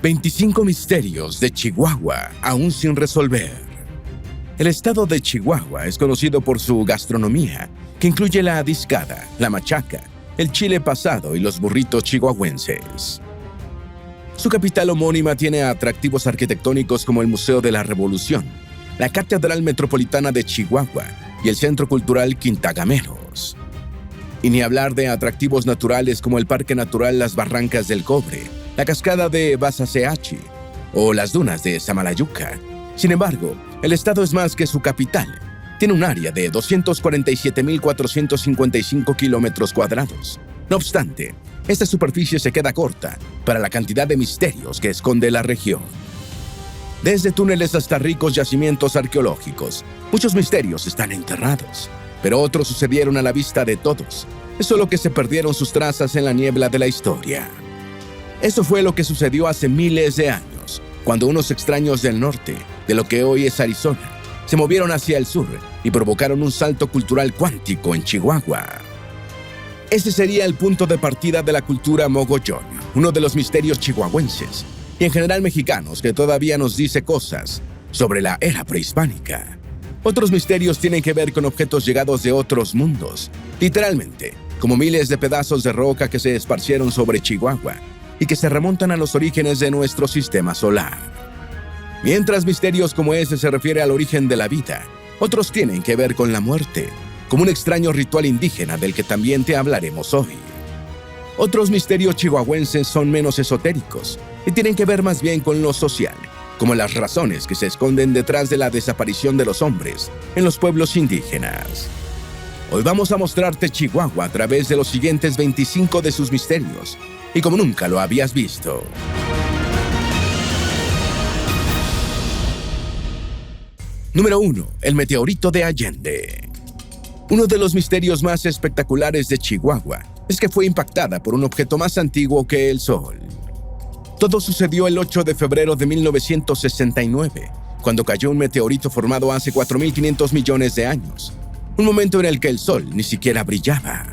25 misterios de Chihuahua aún sin resolver. El estado de Chihuahua es conocido por su gastronomía, que incluye la discada, la machaca, el chile pasado y los burritos chihuahuenses. Su capital homónima tiene atractivos arquitectónicos como el Museo de la Revolución, la Catedral Metropolitana de Chihuahua y el Centro Cultural Quintagameros. Y ni hablar de atractivos naturales como el Parque Natural Las Barrancas del Cobre, la cascada de Basaseachi o las dunas de Samalayuca. Sin embargo, el estado es más que su capital. Tiene un área de 247.455 kilómetros cuadrados. No obstante, esta superficie se queda corta para la cantidad de misterios que esconde la región. Desde túneles hasta ricos yacimientos arqueológicos, muchos misterios están enterrados, pero otros sucedieron a la vista de todos. Es solo que se perdieron sus trazas en la niebla de la historia. Eso fue lo que sucedió hace miles de años, cuando unos extraños del norte, de lo que hoy es Arizona, se movieron hacia el sur y provocaron un salto cultural cuántico en Chihuahua. Ese sería el punto de partida de la cultura mogollón, uno de los misterios chihuahuenses y en general mexicanos que todavía nos dice cosas sobre la era prehispánica. Otros misterios tienen que ver con objetos llegados de otros mundos, literalmente, como miles de pedazos de roca que se esparcieron sobre Chihuahua y que se remontan a los orígenes de nuestro sistema solar. Mientras misterios como ese se refiere al origen de la vida, otros tienen que ver con la muerte, como un extraño ritual indígena del que también te hablaremos hoy. Otros misterios chihuahuenses son menos esotéricos y tienen que ver más bien con lo social, como las razones que se esconden detrás de la desaparición de los hombres en los pueblos indígenas. Hoy vamos a mostrarte Chihuahua a través de los siguientes 25 de sus misterios, y como nunca lo habías visto. Número 1. El meteorito de Allende. Uno de los misterios más espectaculares de Chihuahua es que fue impactada por un objeto más antiguo que el Sol. Todo sucedió el 8 de febrero de 1969, cuando cayó un meteorito formado hace 4.500 millones de años, un momento en el que el Sol ni siquiera brillaba.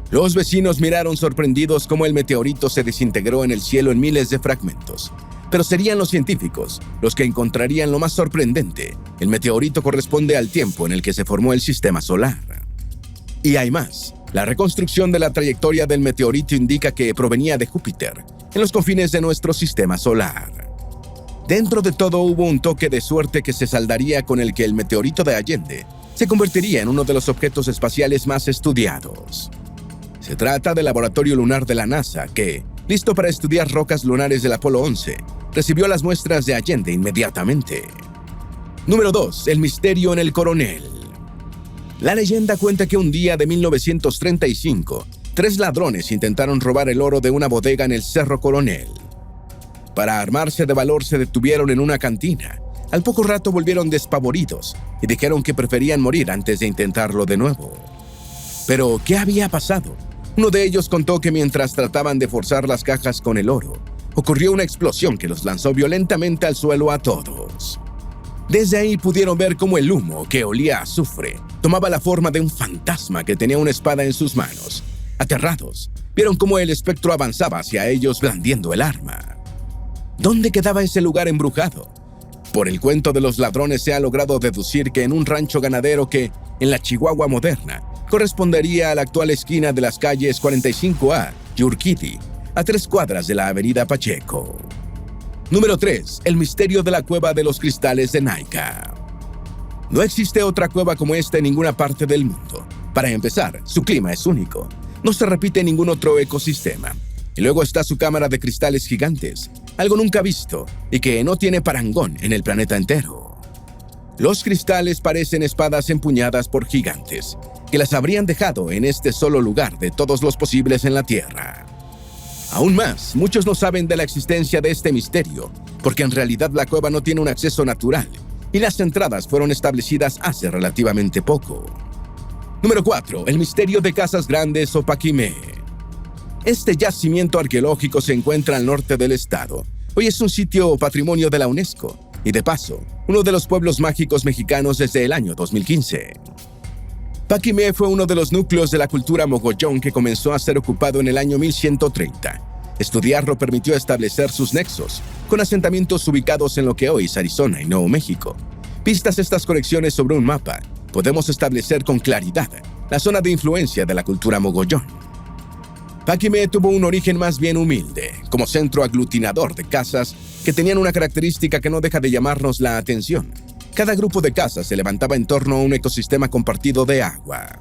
Los vecinos miraron sorprendidos cómo el meteorito se desintegró en el cielo en miles de fragmentos, pero serían los científicos los que encontrarían lo más sorprendente. El meteorito corresponde al tiempo en el que se formó el sistema solar. Y hay más. La reconstrucción de la trayectoria del meteorito indica que provenía de Júpiter, en los confines de nuestro sistema solar. Dentro de todo hubo un toque de suerte que se saldaría con el que el meteorito de Allende se convertiría en uno de los objetos espaciales más estudiados. Se trata del laboratorio lunar de la NASA que, listo para estudiar rocas lunares del Apolo 11, recibió las muestras de Allende inmediatamente. Número 2. El misterio en el Coronel. La leyenda cuenta que un día de 1935, 3 ladrones intentaron robar el oro de una bodega en el Cerro Coronel. Para armarse de valor se detuvieron en una cantina. Al poco rato volvieron despavoridos y dijeron que preferían morir antes de intentarlo de nuevo. Pero, ¿qué había pasado? Uno de ellos contó que mientras trataban de forzar las cajas con el oro, ocurrió una explosión que los lanzó violentamente al suelo a todos. Desde ahí pudieron ver cómo el humo, que olía a azufre, tomaba la forma de un fantasma que tenía una espada en sus manos. Aterrados, vieron cómo el espectro avanzaba hacia ellos blandiendo el arma. ¿Dónde quedaba ese lugar embrujado? Por el cuento de los ladrones se ha logrado deducir que en un rancho ganadero que, en la Chihuahua moderna, correspondería a la actual esquina de las calles 45A y Urquidi, a 3 cuadras de la avenida Pacheco. Número 3. El misterio de la cueva de los cristales de Naica. No existe otra cueva como esta en ninguna parte del mundo. Para empezar, su clima es único. No se repite en ningún otro ecosistema. Y luego está su cámara de cristales gigantes, algo nunca visto y que no tiene parangón en el planeta entero. Los cristales parecen espadas empuñadas por gigantes, que las habrían dejado en este solo lugar de todos los posibles en la Tierra. Aún más, muchos no saben de la existencia de este misterio, porque en realidad la cueva no tiene un acceso natural, y las entradas fueron establecidas hace relativamente poco. Número 4. El misterio de Casas Grandes o Paquimé. Este yacimiento arqueológico se encuentra al norte del estado. Hoy es un sitio patrimonio de la UNESCO, y de paso, uno de los pueblos mágicos mexicanos desde el año 2015. Paquimé fue uno de los núcleos de la cultura mogollón que comenzó a ser ocupado en el año 1130. Estudiarlo permitió establecer sus nexos, con asentamientos ubicados en lo que hoy es Arizona y Nuevo México. Vistas estas conexiones sobre un mapa, podemos establecer con claridad la zona de influencia de la cultura mogollón. Paquimé tuvo un origen más bien humilde, como centro aglutinador de casas que tenían una característica que no deja de llamarnos la atención. Cada grupo de casas se levantaba en torno a un ecosistema compartido de agua.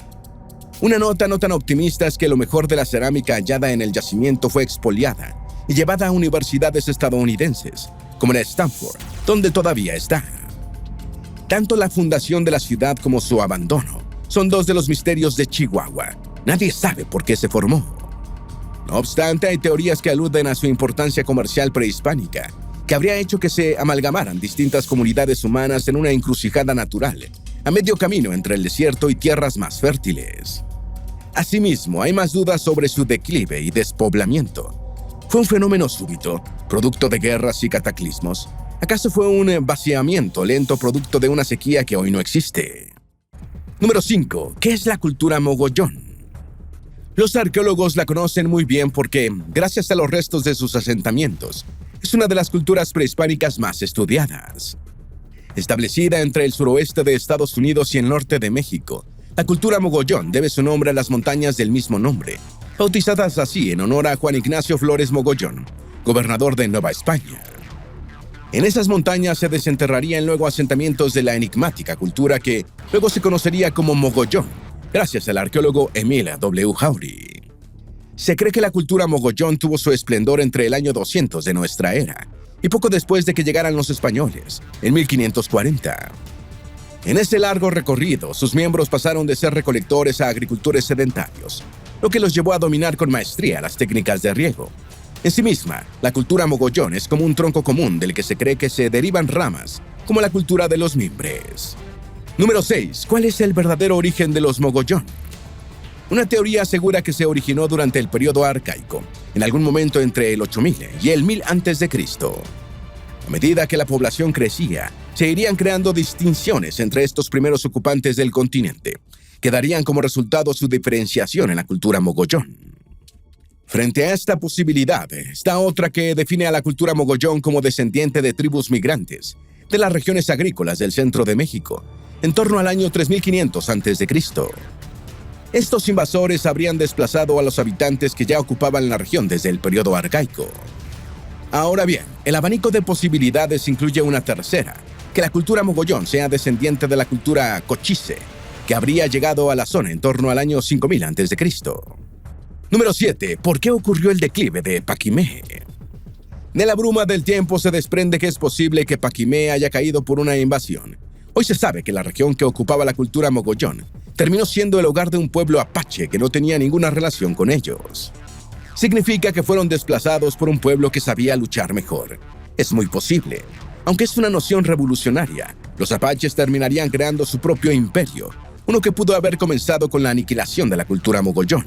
Una nota no tan optimista es que lo mejor de la cerámica hallada en el yacimiento fue expoliada y llevada a universidades estadounidenses, como la Stanford, donde todavía está. Tanto la fundación de la ciudad como su abandono son dos de los misterios de Chihuahua. Nadie sabe por qué se formó. No obstante, hay teorías que aluden a su importancia comercial prehispánica, que habría hecho que se amalgamaran distintas comunidades humanas en una encrucijada natural, a medio camino entre el desierto y tierras más fértiles. Asimismo, hay más dudas sobre su declive y despoblamiento. ¿Fue un fenómeno súbito, producto de guerras y cataclismos? ¿Acaso fue un vaciamiento lento producto de una sequía que hoy no existe? Número 5. ¿Qué es la cultura mogollón? Los arqueólogos la conocen muy bien porque, gracias a los restos de sus asentamientos, es una de las culturas prehispánicas más estudiadas. Establecida entre el suroeste de Estados Unidos y el norte de México, la cultura mogollón debe su nombre a las montañas del mismo nombre, bautizadas así en honor a Juan Ignacio Flores Mogollón, gobernador de Nueva España. En esas montañas se desenterrarían luego asentamientos de la enigmática cultura que luego se conocería como mogollón, gracias al arqueólogo Emil W. Jauregui. Se cree que la cultura mogollón tuvo su esplendor entre el año 200 de nuestra era y poco después de que llegaran los españoles, en 1540. En ese largo recorrido, sus miembros pasaron de ser recolectores a agricultores sedentarios, lo que los llevó a dominar con maestría las técnicas de riego. En sí misma, la cultura mogollón es como un tronco común del que se cree que se derivan ramas, como la cultura de los mimbres. Número 6. ¿Cuál es el verdadero origen de los mogollón? Una teoría asegura que se originó durante el periodo arcaico, en algún momento entre el 8000 y el 1000 a.C. A medida que la población crecía, se irían creando distinciones entre estos primeros ocupantes del continente, que darían como resultado su diferenciación en la cultura mogollón. Frente a esta posibilidad, está otra que define a la cultura mogollón como descendiente de tribus migrantes de las regiones agrícolas del centro de México, en torno al año 3500 a.C. Estos invasores habrían desplazado a los habitantes que ya ocupaban la región desde el periodo arcaico. Ahora bien, el abanico de posibilidades incluye una tercera, que la cultura mogollón sea descendiente de la cultura cochise, que habría llegado a la zona en torno al año 5000 a.C. Número 7. ¿Por qué ocurrió el declive de Paquimé? De la bruma del tiempo se desprende que es posible que Paquimé haya caído por una invasión. Hoy se sabe que la región que ocupaba la cultura mogollón terminó siendo el hogar de un pueblo apache que no tenía ninguna relación con ellos. Significa que fueron desplazados por un pueblo que sabía luchar mejor. Es muy posible. Aunque es una noción revolucionaria, los apaches terminarían creando su propio imperio, uno que pudo haber comenzado con la aniquilación de la cultura mogollón.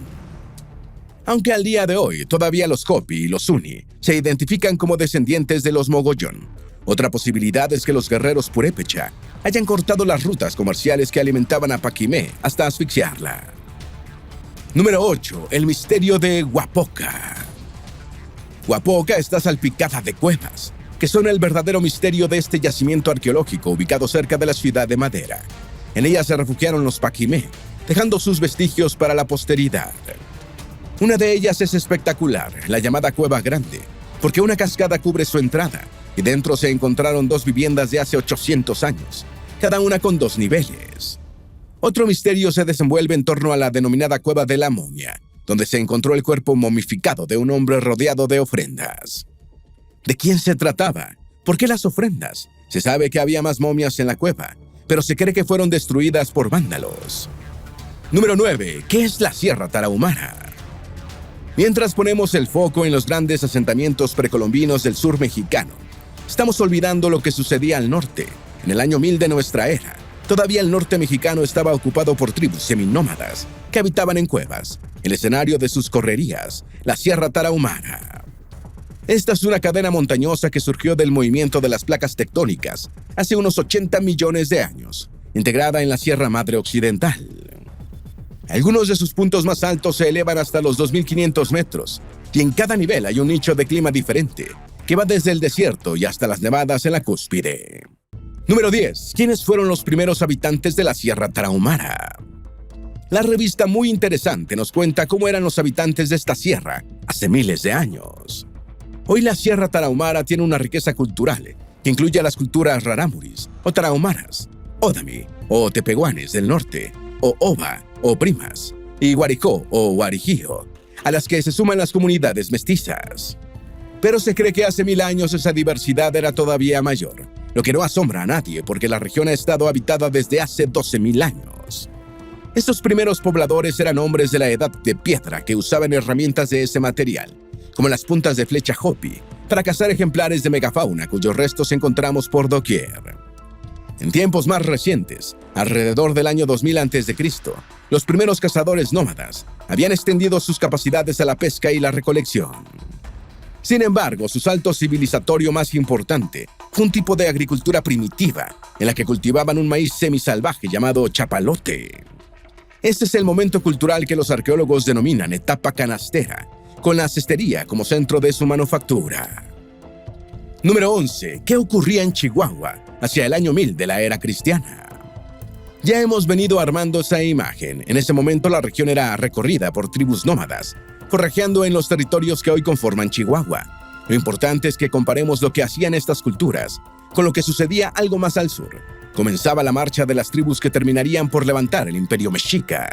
Aunque al día de hoy todavía los Hopi y los Zuni se identifican como descendientes de los mogollón, otra posibilidad es que los guerreros purépecha hayan cortado las rutas comerciales que alimentaban a Paquimé hasta asfixiarla. Número 8. El misterio de Huapoca. Huapoca está salpicada de cuevas, que son el verdadero misterio de este yacimiento arqueológico ubicado cerca de la ciudad de Madera. En ella se refugiaron los Paquimé, dejando sus vestigios para la posteridad. Una de ellas es espectacular, la llamada Cueva Grande, porque una cascada cubre su entrada, y dentro se encontraron dos viviendas de hace 800 años, cada una con 2 niveles. Otro misterio se desenvuelve en torno a la denominada Cueva de la Momia, donde se encontró el cuerpo momificado de un hombre rodeado de ofrendas. ¿De quién se trataba? ¿Por qué las ofrendas? Se sabe que había más momias en la cueva, pero se cree que fueron destruidas por vándalos. Número 9. ¿Qué es la Sierra Tarahumara? Mientras ponemos el foco en los grandes asentamientos precolombinos del sur mexicano, estamos olvidando lo que sucedía al norte. En el año 1000 de nuestra era, todavía el norte mexicano estaba ocupado por tribus seminómadas que habitaban en cuevas, el escenario de sus correrías, la Sierra Tarahumara. Esta es una cadena montañosa que surgió del movimiento de las placas tectónicas hace unos 80 millones de años, integrada en la Sierra Madre Occidental. Algunos de sus puntos más altos se elevan hasta los 2500 metros, y en cada nivel hay un nicho de clima diferente, que va desde el desierto y hasta las nevadas en la cúspide. Número 10. ¿Quiénes fueron los primeros habitantes de la Sierra Tarahumara? La revista Muy Interesante nos cuenta cómo eran los habitantes de esta sierra hace miles de años. Hoy la Sierra Tarahumara tiene una riqueza cultural que incluye a las culturas rarámuris o tarahumaras, Odami o tepehuanes del norte, o Oba o primas, y Guaricó o Guarijío, a las que se suman las comunidades mestizas. Pero se cree que hace 1000 años esa diversidad era todavía mayor, lo que no asombra a nadie porque la región ha estado habitada desde hace 12.000 años. Estos primeros pobladores eran hombres de la edad de piedra que usaban herramientas de ese material, como las puntas de flecha Hopi, para cazar ejemplares de megafauna cuyos restos encontramos por doquier. En tiempos más recientes, alrededor del año 2000 a.C., los primeros cazadores nómadas habían extendido sus capacidades a la pesca y la recolección. Sin embargo, su salto civilizatorio más importante fue un tipo de agricultura primitiva en la que cultivaban un maíz semisalvaje llamado chapalote. Este es el momento cultural que los arqueólogos denominan etapa canastera, con la cestería como centro de su manufactura. Número 11. ¿Qué ocurría en Chihuahua hacia el año 1000 de la era cristiana? Ya hemos venido armando esa imagen. En ese momento la región era recorrida por tribus nómadas, forrajeando en los territorios que hoy conforman Chihuahua. Lo importante es que comparemos lo que hacían estas culturas con lo que sucedía algo más al sur. Comenzaba la marcha de las tribus que terminarían por levantar el imperio mexica.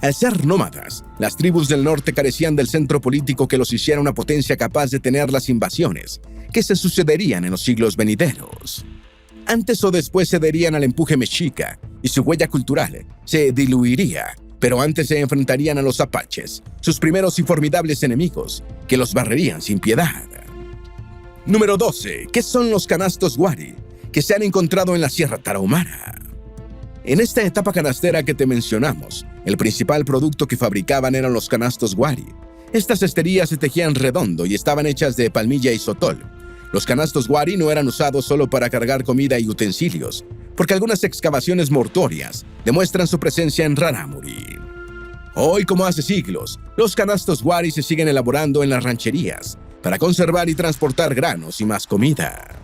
Al ser nómadas, las tribus del norte carecían del centro político que los hiciera una potencia capaz de tener las invasiones que se sucederían en los siglos venideros. Antes o después cederían al empuje mexica y su huella cultural se diluiría, pero antes se enfrentarían a los apaches, sus primeros y formidables enemigos, que los barrerían sin piedad. Número 12. ¿Qué son los canastos Wari que se han encontrado en la Sierra Tarahumara? En esta etapa canastera que te mencionamos, el principal producto que fabricaban eran los canastos Wari. Estas cesterías se tejían redondo y estaban hechas de palmilla y sotol. Los canastos Wari no eran usados solo para cargar comida y utensilios, porque algunas excavaciones mortuorias demuestran su presencia en Rarámuri. Hoy, como hace siglos, los canastos Wari se siguen elaborando en las rancherías para conservar y transportar granos y más comida.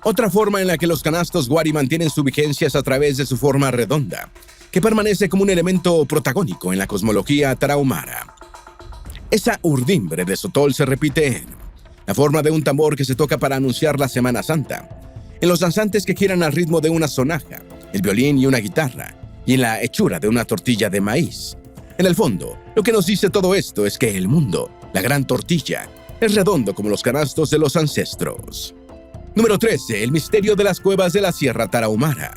Otra forma en la que los canastos Wari mantienen su vigencia es a través de su forma redonda, que permanece como un elemento protagónico en la cosmología tarahumara. Esa urdimbre de sotol se repite en la forma de un tambor que se toca para anunciar la Semana Santa, en los danzantes que giran al ritmo de una sonaja, el violín y una guitarra, y en la hechura de una tortilla de maíz. En el fondo, lo que nos dice todo esto es que el mundo, la gran tortilla, es redondo como los canastos de los ancestros. Número 13. El misterio de las cuevas de la Sierra Tarahumara.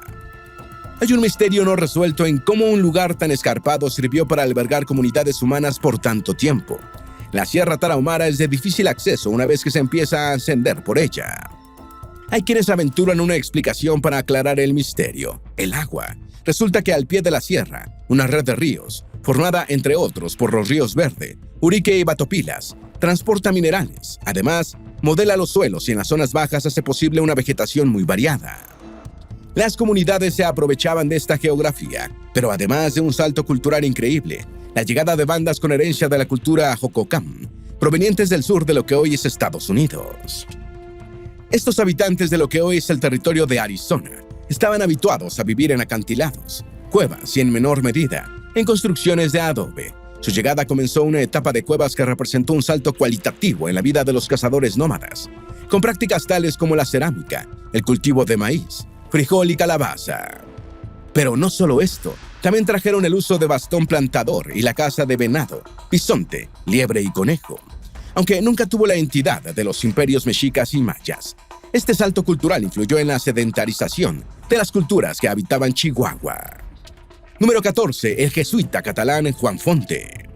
Hay un misterio no resuelto en cómo un lugar tan escarpado sirvió para albergar comunidades humanas por tanto tiempo. La Sierra Tarahumara es de difícil acceso una vez que se empieza a ascender por ella. Hay quienes aventuran una explicación para aclarar el misterio: el agua. Resulta que al pie de la sierra, una red de ríos, formada entre otros por los ríos Verde, Urique y Batopilas, transporta minerales. Además, modela los suelos y en las zonas bajas hace posible una vegetación muy variada. Las comunidades se aprovechaban de esta geografía, pero además de un salto cultural increíble, la llegada de bandas con herencia de la cultura Hohokam, provenientes del sur de lo que hoy es Estados Unidos. Estos habitantes de lo que hoy es el territorio de Arizona estaban habituados a vivir en acantilados, cuevas y en menor medida, en construcciones de adobe. Su llegada comenzó una etapa de cuevas que representó un salto cualitativo en la vida de los cazadores nómadas, con prácticas tales como la cerámica, el cultivo de maíz, frijol y calabaza. Pero no solo esto, también trajeron el uso de bastón plantador y la caza de venado, bisonte, liebre y conejo. Aunque nunca tuvo la entidad de los imperios mexicas y mayas, este salto cultural influyó en la sedentarización de las culturas que habitaban Chihuahua. Número 14. El jesuita catalán Juan Fonte.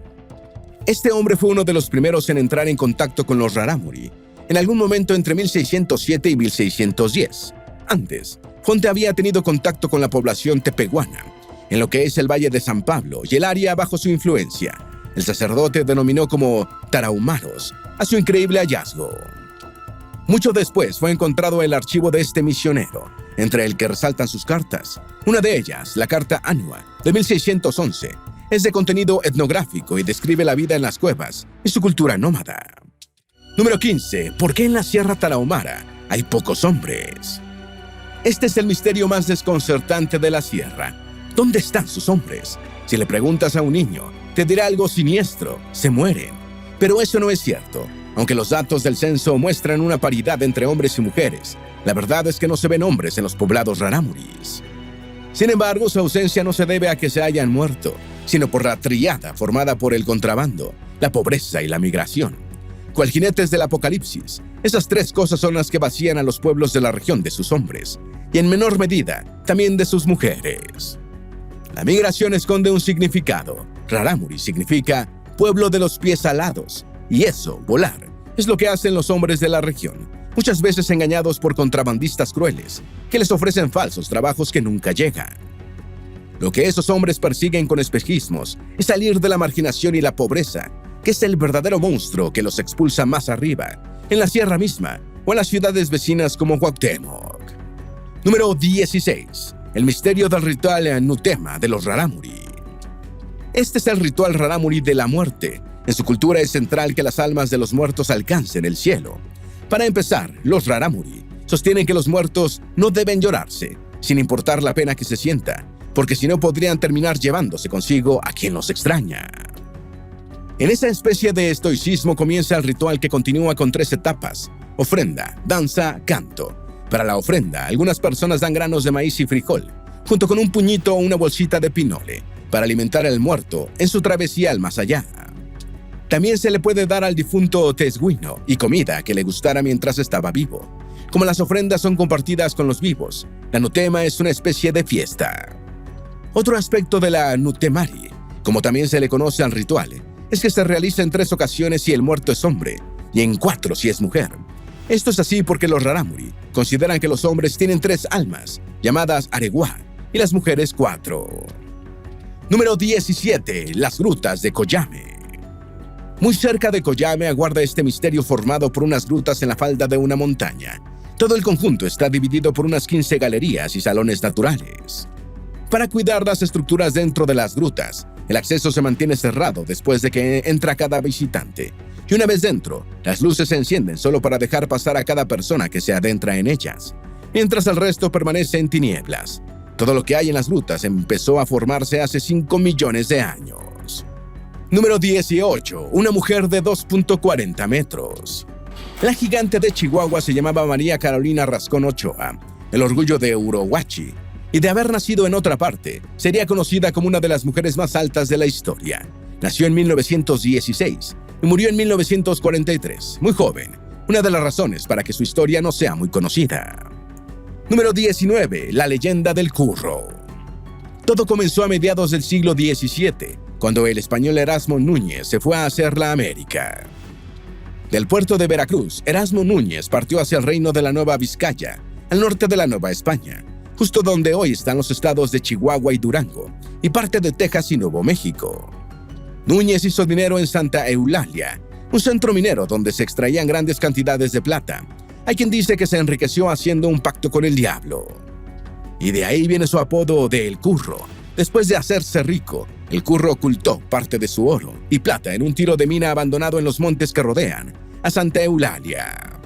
Este hombre fue uno de los primeros en entrar en contacto con los rarámuri, en algún momento entre 1607 y 1610. Antes, Fonte había tenido contacto con la población tepehuana, en lo que es el Valle de San Pablo y el área bajo su influencia. El sacerdote denominó como tarahumaros a su increíble hallazgo. Mucho después fue encontrado el archivo de este misionero, entre el que resaltan sus cartas. Una de ellas, la carta Anua, de 1611, Es de contenido etnográfico y describe la vida en las cuevas y su cultura nómada. Número 15. ¿Por qué en la Sierra Tarahumara hay pocos hombres? Este es el misterio más desconcertante de la sierra. ¿Dónde están sus hombres? Si le preguntas a un niño, te dirá algo siniestro: se mueren. Pero eso no es cierto. Aunque los datos del censo muestran una paridad entre hombres y mujeres, la verdad es que no se ven hombres en los poblados rarámuris. Sin embargo, su ausencia no se debe a que se hayan muerto, sino por la tríada formada por el contrabando, la pobreza y la migración. Cual jinetes del apocalipsis, esas tres cosas son las que vacían a los pueblos de la región de sus hombres, y en menor medida, también de sus mujeres. La migración esconde un significado. Rarámuri significa pueblo de los pies alados, y eso, volar, es lo que hacen los hombres de la región, muchas veces engañados por contrabandistas crueles, que les ofrecen falsos trabajos que nunca llegan. Lo que esos hombres persiguen con espejismos es salir de la marginación y la pobreza, que es el verdadero monstruo que los expulsa más arriba, en la sierra misma o en las ciudades vecinas como Cuauhtémoc. Número 16. El misterio del ritual Nutema de los Rarámuri. Este es el ritual Rarámuri de la muerte. En su cultura es central que las almas de los muertos alcancen el cielo. Para empezar, los Rarámuri sostienen que los muertos no deben llorarse, sin importar la pena que se sienta, porque si no podrían terminar llevándose consigo a quien los extraña. En esa especie de estoicismo comienza el ritual, que continúa con 3 etapas: ofrenda, danza, canto. Para la ofrenda, algunas personas dan granos de maíz y frijol, junto con un puñito o una bolsita de pinole, para alimentar al muerto en su travesía al más allá. También se le puede dar al difunto tesguino y comida que le gustara mientras estaba vivo. Como las ofrendas son compartidas con los vivos, la Nutema es una especie de fiesta. Otro aspecto de la Nutemari, como también se le conoce al ritual, es que se realiza en 3 ocasiones si el muerto es hombre y en 4 si es mujer. Esto es así porque los Rarámuri consideran que los hombres tienen 3 almas, llamadas Areguá, y las mujeres 4. Número 17. Las grutas de Coyame. Muy cerca de Coyame aguarda este misterio formado por unas grutas en la falda de una montaña. Todo el conjunto está dividido por unas 15 galerías y salones naturales. Para cuidar las estructuras dentro de las grutas, el acceso se mantiene cerrado después de que entra cada visitante. Y una vez dentro, las luces se encienden solo para dejar pasar a cada persona que se adentra en ellas, mientras el resto permanece en tinieblas. Todo lo que hay en las grutas empezó a formarse hace 5 millones de años. Número 18. Una mujer de 2.40 metros. La gigante de Chihuahua se llamaba María Carolina Rascón Ochoa, el orgullo de Urohuachi, y de haber nacido en otra parte, sería conocida como una de las mujeres más altas de la historia. Nació en 1916 y murió en 1943, muy joven, una de las razones para que su historia no sea muy conocida. Número 19. La leyenda del curro. Todo comenzó a mediados del siglo XVII, cuando el español Erasmo Núñez se fue a hacer la América. Del puerto de Veracruz, Erasmo Núñez partió hacia el reino de la Nueva Vizcaya, al norte de la Nueva España, justo donde hoy están los estados de Chihuahua y Durango, y parte de Texas y Nuevo México. Núñez hizo dinero en Santa Eulalia, un centro minero donde se extraían grandes cantidades de plata. Hay quien dice que se enriqueció haciendo un pacto con el diablo. Y de ahí viene su apodo de El Curro. Después de hacerse rico, el Curro ocultó parte de su oro y plata en un tiro de mina abandonado en los montes que rodean a Santa Eulalia.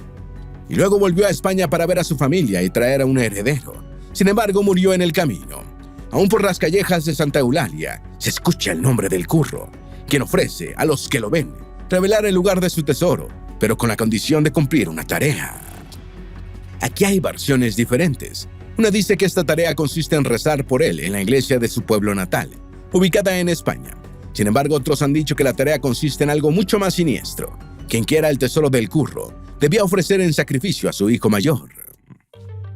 Y luego volvió a España para ver a su familia y traer a un heredero. Sin embargo, murió en el camino. Aún por las callejas de Santa Eulalia se escucha el nombre del Curro, quien ofrece a los que lo ven revelar el lugar de su tesoro, pero con la condición de cumplir una tarea. Aquí hay versiones diferentes. Una dice que esta tarea consiste en rezar por él en la iglesia de su pueblo natal, ubicada en España. Sin embargo, otros han dicho que la tarea consiste en algo mucho más siniestro. Quien quiera el tesoro del Curro debía ofrecer en sacrificio a su hijo mayor.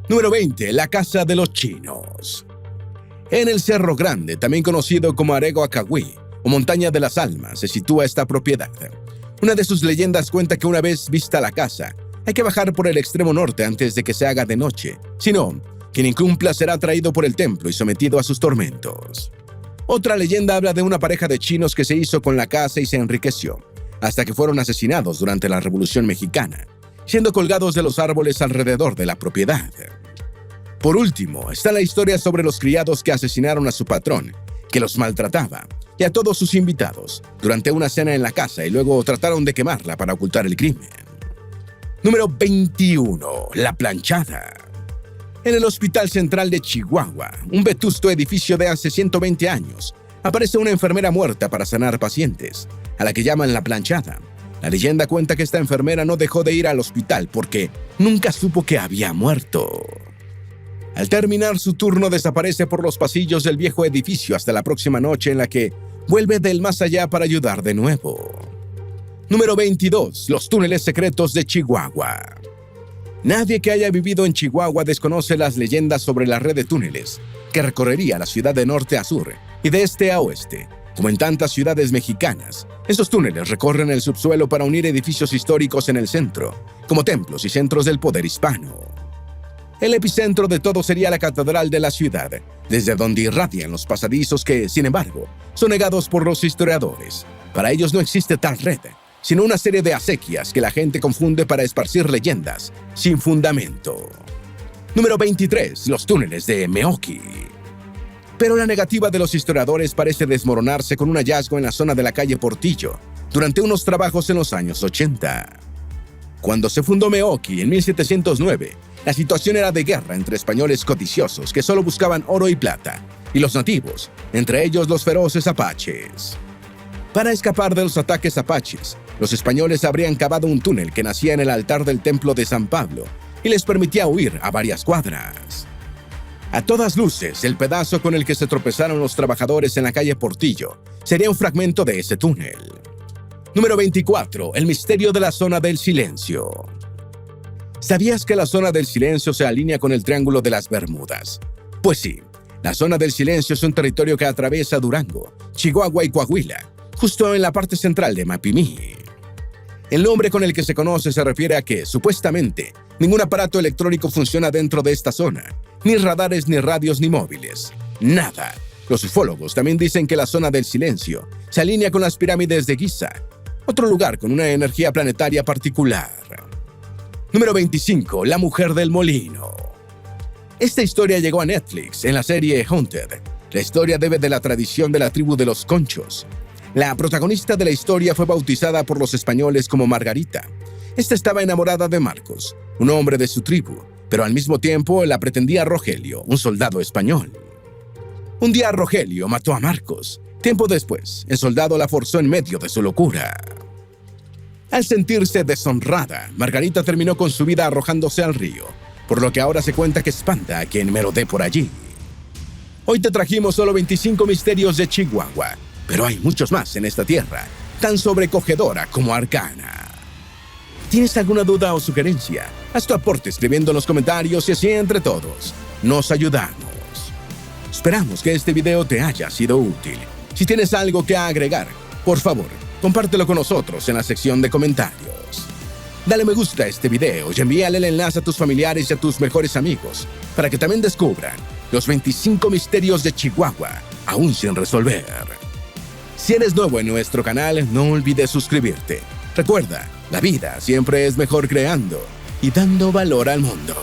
Número 20. La casa de los chinos. En el Cerro Grande, también conocido como Areguacahuí o Montaña de las Almas, se sitúa esta propiedad. Una de sus leyendas cuenta que una vez vista la casa, hay que bajar por el extremo norte antes de que se haga de noche. Si no, quien incumpla será traído por el templo y sometido a sus tormentos. Otra leyenda habla de una pareja de chinos que se hizo con la casa y se enriqueció, hasta que fueron asesinados durante la Revolución Mexicana, siendo colgados de los árboles alrededor de la propiedad. Por último, está la historia sobre los criados que asesinaron a su patrón, que los maltrataba, y a todos sus invitados durante una cena en la casa y luego trataron de quemarla para ocultar el crimen. Número 21. La planchada. En el Hospital Central de Chihuahua, un vetusto edificio de hace 120 años, aparece una enfermera muerta para sanar pacientes, a la que llaman la planchada. La leyenda cuenta que esta enfermera no dejó de ir al hospital porque nunca supo que había muerto. Al terminar su turno desaparece por los pasillos del viejo edificio hasta la próxima noche en la que vuelve del más allá para ayudar de nuevo. Número 22. Los túneles secretos de Chihuahua. Nadie que haya vivido en Chihuahua desconoce las leyendas sobre la red de túneles que recorrería la ciudad de norte a sur y de este a oeste. Como en tantas ciudades mexicanas, estos túneles recorren el subsuelo para unir edificios históricos en el centro, como templos y centros del poder hispano. El epicentro de todo sería la catedral de la ciudad, desde donde irradian los pasadizos que, sin embargo, son negados por los historiadores. Para ellos no existe tal red, sino una serie de acequias que la gente confunde para esparcir leyendas sin fundamento. Número 23. Los túneles de Meoqui. Pero la negativa de los historiadores parece desmoronarse con un hallazgo en la zona de la calle Portillo durante unos trabajos en los años 80. Cuando se fundó Meoqui en 1709, la situación era de guerra entre españoles codiciosos que solo buscaban oro y plata, y los nativos, entre ellos los feroces apaches. Para escapar de los ataques apaches, los españoles habrían cavado un túnel que nacía en el altar del templo de San Pablo y les permitía huir a varias cuadras. A todas luces, el pedazo con el que se tropezaron los trabajadores en la calle Portillo sería un fragmento de ese túnel. Número 24. El misterio de la zona del silencio. ¿Sabías que la zona del silencio se alinea con el Triángulo de las Bermudas? Pues sí, la zona del silencio es un territorio que atraviesa Durango, Chihuahua y Coahuila, justo en la parte central de Mapimí. El nombre con el que se conoce se refiere a que, supuestamente, ningún aparato electrónico funciona dentro de esta zona, ni radares, ni radios, ni móviles. Nada. Los ufólogos también dicen que la zona del silencio se alinea con las pirámides de Giza, otro lugar con una energía planetaria particular. Número 25. La mujer del molino. Esta historia llegó a Netflix en la serie Haunted. La historia debe de la tradición de la tribu de los Conchos. La protagonista de la historia fue bautizada por los españoles como Margarita. Esta estaba enamorada de Marcos, un hombre de su tribu, pero al mismo tiempo la pretendía Rogelio, un soldado español. Un día Rogelio mató a Marcos. Tiempo después, el soldado la forzó en medio de su locura. Al sentirse deshonrada, Margarita terminó con su vida arrojándose al río, por lo que ahora se cuenta que espanta a quien merodee por allí. Hoy te trajimos solo 25 misterios de Chihuahua, pero hay muchos más en esta tierra, tan sobrecogedora como arcana. ¿Tienes alguna duda o sugerencia? Haz tu aporte escribiendo en los comentarios y así entre todos nos ayudamos. Esperamos que este video te haya sido útil. Si tienes algo que agregar, por favor, compártelo con nosotros en la sección de comentarios. Dale me gusta a este video y envíale el enlace a tus familiares y a tus mejores amigos para que también descubran los 25 misterios de Chihuahua aún sin resolver. Si eres nuevo en nuestro canal, no olvides suscribirte. Recuerda, la vida siempre es mejor creando y dando valor al mundo.